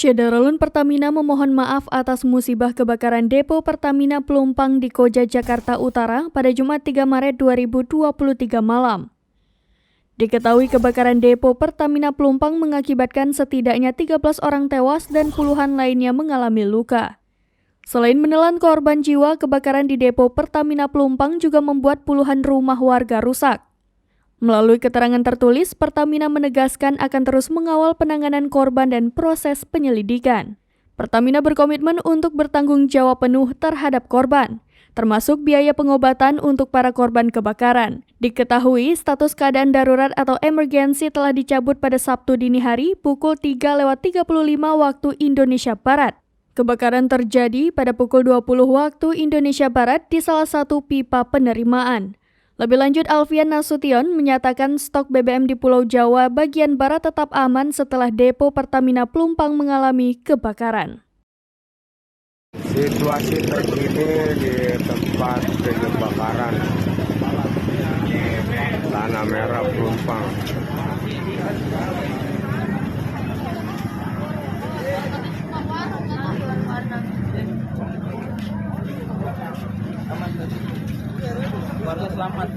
Syederalun Pertamina memohon maaf atas musibah kebakaran depo Pertamina Pelumpang di Koja, Jakarta Utara pada Jumat 3 Maret 2023 malam. Diketahui kebakaran depo Pertamina Pelumpang mengakibatkan setidaknya 13 orang tewas dan puluhan lainnya mengalami luka. Selain menelan korban jiwa, kebakaran di depo Pertamina Pelumpang juga membuat puluhan rumah warga rusak. Melalui keterangan tertulis, Pertamina menegaskan akan terus mengawal penanganan korban dan proses penyelidikan. Pertamina berkomitmen untuk bertanggung jawab penuh terhadap korban, termasuk biaya pengobatan untuk para korban kebakaran. Diketahui, status keadaan darurat atau emergency telah dicabut pada Sabtu dini hari pukul 3:35 waktu Indonesia Barat. Kebakaran terjadi pada pukul 20 waktu Indonesia Barat di salah satu pipa penerimaan. Lebih lanjut, Alfian Nasution menyatakan stok BBM di Pulau Jawa bagian barat tetap aman setelah depo Pertamina Pelumpang mengalami kebakaran. Situasi terkini di tempat kebakaran Tanah Merah Pelumpang. Warga selamat.